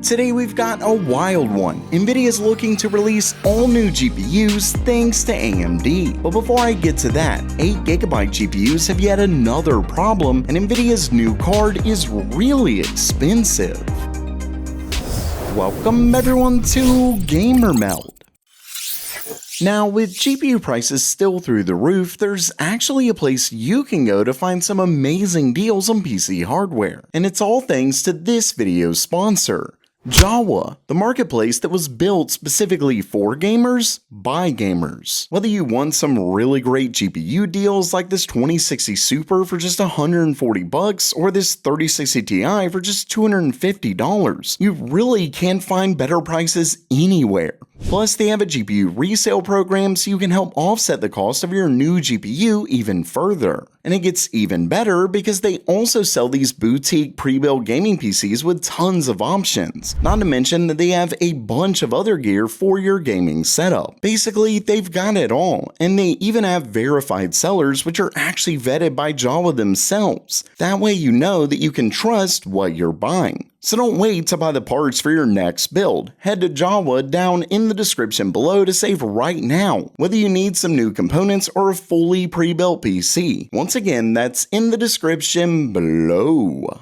Today we've got a wild one. Nvidia is looking to release all new GPUs thanks to AMD. But before I get to that, 8GB GPUs have yet another problem, and Nvidia's new card is really expensive. Welcome everyone to Gamer Meld. Now, with GPU prices still through the roof, there's actually a place you can go to find some amazing deals on PC hardware. And it's all thanks to this video's sponsor, Java, the marketplace that was built specifically for gamers by gamers. Whether you want some really great GPU deals like this 2060 Super for just $140 or this 3060 Ti for just $250, you really can't find better prices anywhere. Plus, they have a GPU resale program so you can help offset the cost of your new GPU even further. And it gets even better because they also sell these boutique pre-built gaming PCs with tons of options. Not to mention that they have a bunch of other gear for your gaming setup. Basically, they've got it all, and they even have verified sellers which are actually vetted by Java themselves. That way you know that you can trust what you're buying. So don't wait to buy the parts for your next build. Head to Java down in the description below to save right now, whether you need some new components or a fully pre-built PC. Once again, that's in the description below.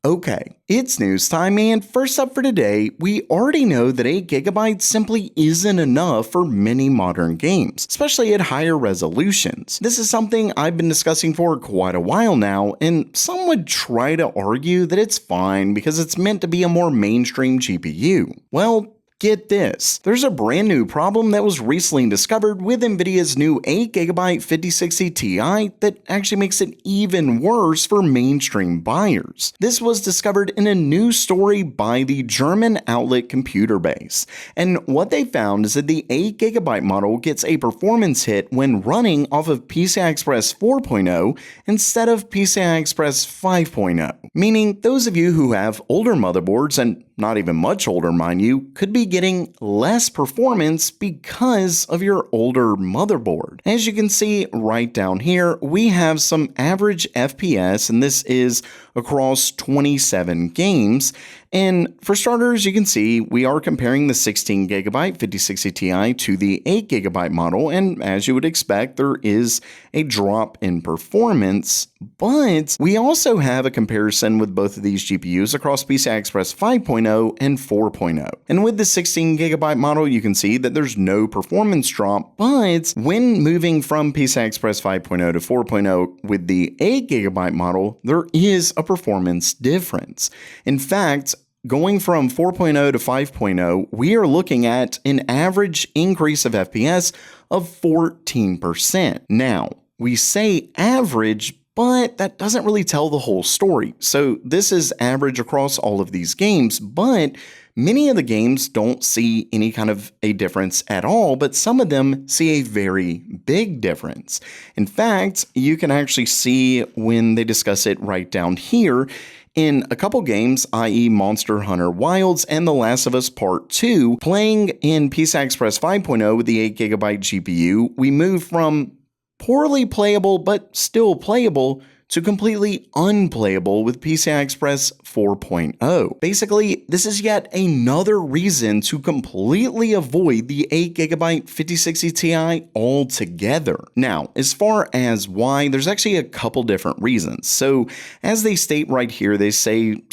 Okay, it's news time, and first up for today, we already know that 8GB simply isn't enough for many modern games, especially at higher resolutions. This is something I've been discussing for quite a while now, and some would try to argue that it's fine because it's meant to be a more mainstream GPU. Well, get this, there's a brand new problem that was recently discovered with Nvidia's new 8GB 5060 Ti that actually makes it even worse for mainstream buyers. This was discovered in a news story by the German outlet Computer Base, and what they found is that the 8GB model gets a performance hit when running off of PCI Express 4.0 instead of PCI Express 5.0, meaning those of you who have older motherboards, and not even much older mind you, could be getting less performance because of your older motherboard. As you can see right down here, we have some average FPS, and this is across 27 games. And for starters, you can see we are comparing the 16GB 5060 Ti to the 8GB model, and as you would expect, there is a drop in performance, but we also have a comparison with both of these GPUs across PCI Express 5.0 and 4.0. And with the 16GB model, you can see that there's no performance drop, but when moving from PCI Express 5.0 to 4.0 with the 8GB model, there is a performance difference. In fact, going from 4.0 to 5.0, we are looking at an average increase of FPS of 14%. Now, we say average, but that doesn't really tell the whole story. So this is average across all of these games, but many of the games don't see any kind of a difference at all, but some of them see a very big difference. In fact, you can actually see when they discuss it right down here. In a couple games, i.e. Monster Hunter Wilds and The Last of Us Part 2, playing in PCI Express 5.0 with the 8GB GPU, we move from poorly playable but still playable to completely unplayable with PCI Express 4.0. Basically, this is yet another reason to completely avoid the 8GB 5060 Ti altogether. Now, as far as why, there's actually a couple different reasons. So, as they state right here, they say,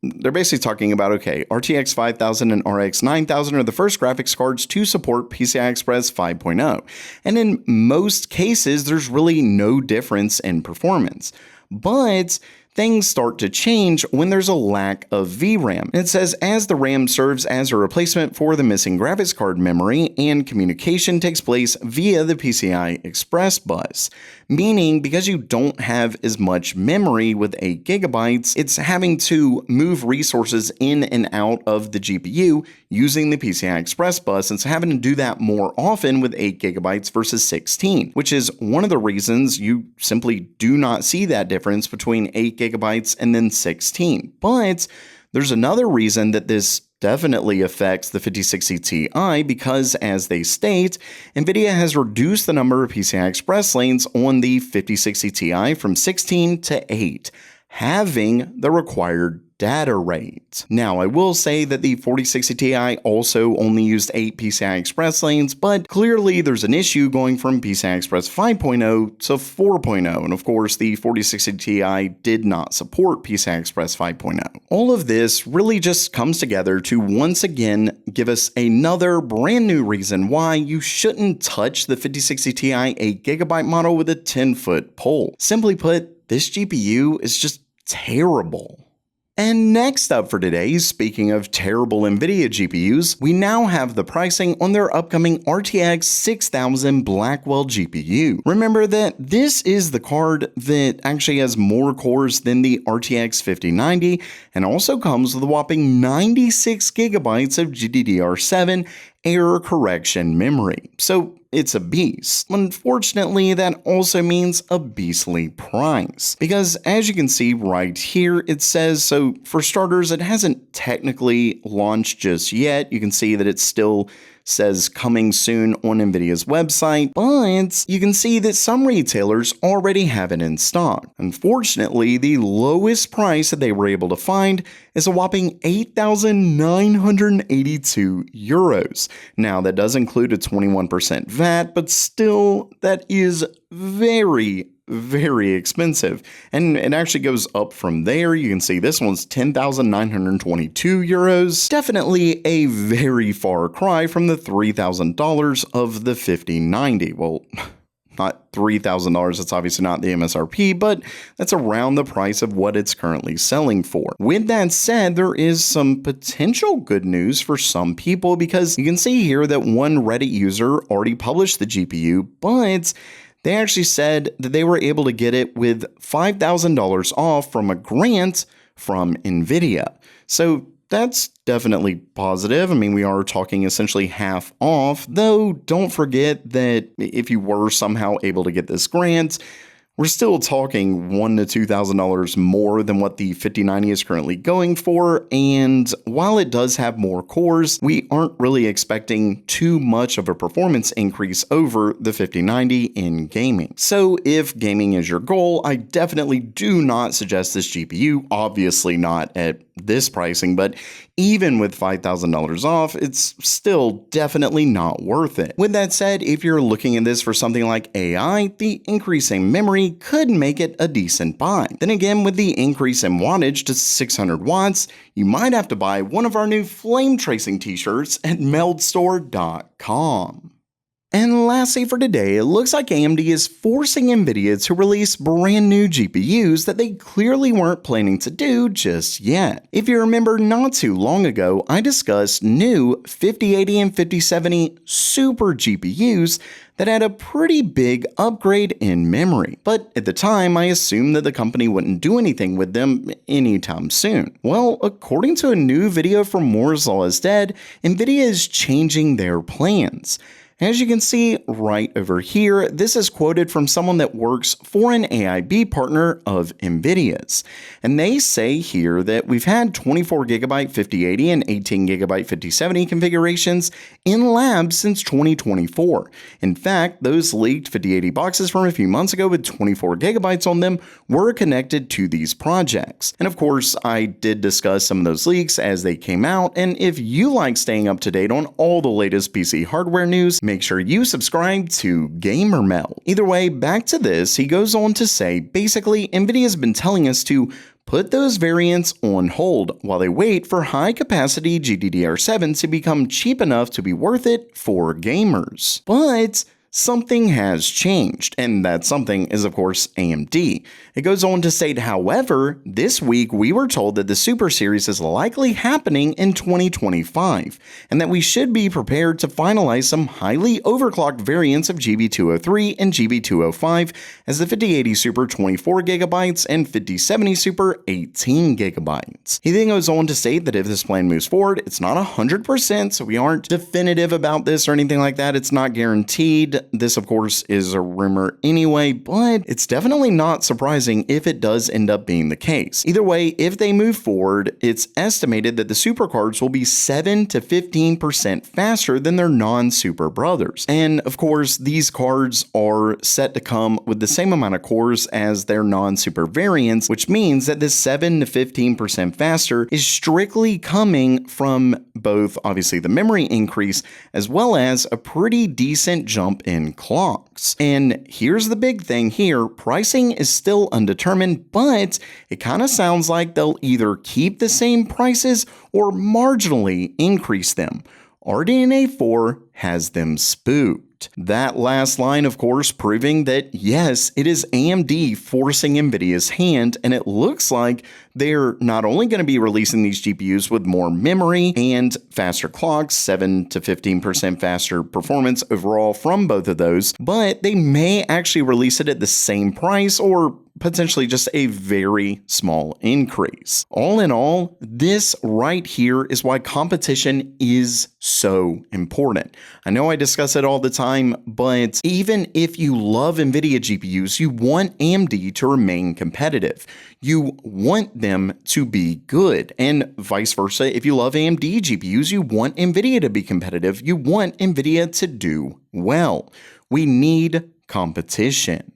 they're basically talking about, okay, RTX 5000 and RX 9000 are the first graphics cards to support PCI Express 5.0. And in most cases, there's really no difference in performance. But things start to change when there's a lack of VRAM. It says, as the RAM serves as a replacement for the missing graphics card memory and communication takes place via the PCI Express bus. Meaning, because you don't have as much memory with 8GB, it's having to move resources in and out of the GPU using the PCI Express bus, and so having to do that more often with 8GB versus 16, which is one of the reasons you simply do not see that difference between 8GB and then 16. But there's another reason that this definitely affects the 5060 Ti because, as they state, Nvidia has reduced the number of PCI Express lanes on the 5060 Ti from 16 to 8, halving the required data rate. Now, I will say that the 4060 Ti also only used 8 PCI Express lanes, but clearly there's an issue going from PCI Express 5.0 to 4.0, and of course the 4060 Ti did not support PCI Express 5.0. All of this really just comes together to once again give us another brand new reason why you shouldn't touch the 5060 Ti 8GB model with a 10-foot pole. Simply put, this GPU is just terrible. And next up for today, speaking of terrible Nvidia GPUs, we now have the pricing on their upcoming RTX 6000 Blackwell GPU. Remember that this is the card that actually has more cores than the RTX 5090 and also comes with a whopping 96 gigabytes of GDDR7 error correction memory. So it's a beast. Unfortunately, that also means a beastly price. Because as you can see right here, it says, so for starters, it hasn't technically launched just yet. You can see that it still says coming soon on Nvidia's website, but you can see that some retailers already have it in stock. Unfortunately, the lowest price that they were able to find is a whopping 8,982 euros. Now, that does include a 21% VAT, but still, that is very expensive. And it actually goes up from there. You can see this one's 10,922 euros. Definitely a very far cry from the $3,000 of the 5090. Well, not $3,000, that's obviously not the MSRP, but that's around the price of what it's currently selling for. With that said, there is some potential good news for some people because you can see here that one Reddit user already published the GPU, but they actually said that they were able to get it with $5,000 off from a grant from Nvidia. So that's definitely positive. I mean, we are talking essentially half off, though don't forget that if you were somehow able to get this grant, we're still talking $1,000 to $2,000 more than what the 5090 is currently going for, and while it does have more cores, we aren't really expecting too much of a performance increase over the 5090 in gaming. So if gaming is your goal, I definitely do not suggest this GPU, obviously not at this pricing, but even with $5,000 off, it's still definitely not worth it. With that said, if you're looking at this for something like AI, the increase in memory could make it a decent buy. Then again, with the increase in wattage to 600 watts, you might have to buy one of our new flame tracing t-shirts at meldstore.com. And lastly for today, it looks like AMD is forcing Nvidia to release brand new GPUs that they clearly weren't planning to do just yet. If you remember, not too long ago, I discussed new 5080 and 5070 super GPUs that had a pretty big upgrade in memory. But at the time, I assumed that the company wouldn't do anything with them anytime soon. Well, according to a new video from Moore's Law is Dead, Nvidia is changing their plans. As you can see right over here, this is quoted from someone that works for an AIB partner of Nvidia's. And they say here that we've had 24GB 5080 and 18GB 5070 configurations in labs since 2024. In fact, those leaked 5080 boxes from a few months ago with 24GB on them were connected to these projects. And of course, I did discuss some of those leaks as they came out, and if you like staying up to date on all the latest PC hardware news, make sure you subscribe to GamerMeld. Either way, back to this, he goes on to say, basically, Nvidia has been telling us to put those variants on hold while they wait for high-capacity GDDR7 to become cheap enough to be worth it for gamers. But something has changed, and that something is, of course, AMD. It goes on to state, however, this week we were told that the Super Series is likely happening in 2025, and that we should be prepared to finalize some highly overclocked variants of GB203 and GB205 as the 5080 Super 24GB and 5070 Super 18GB. He then goes on to state that if this plan moves forward, it's not 100%, so we aren't definitive about this or anything like that, it's not guaranteed, this of course is a rumor anyway, but it's definitely not surprising if it does end up being the case. Either way, if they move forward, it's estimated that the super cards will be 7 to 15% faster than their non-super brothers. And of course, these cards are set to come with the same amount of cores as their non-super variants, which means that this 7 to 15% faster is strictly coming from both obviously the memory increase as well as a pretty decent jump in clocks. And here's the big thing here, pricing is still undetermined, but it kind of sounds like they'll either keep the same prices or marginally increase them. RDNA 4 has them spooked. That last line, of course, proving that yes, it is AMD forcing Nvidia's hand, and it looks like they're not only going to be releasing these GPUs with more memory and faster clocks, 7 to 15% faster performance overall from both of those, but they may actually release it at the same price or potentially just a very small increase. All in all, this right here is why competition is so important. I know I discuss it all the time, but even if you love NVIDIA GPUs, you want AMD to remain competitive. You want them to be good, and vice versa. If you love AMD GPUs, you want NVIDIA to be competitive. You want NVIDIA to do well. We need competition.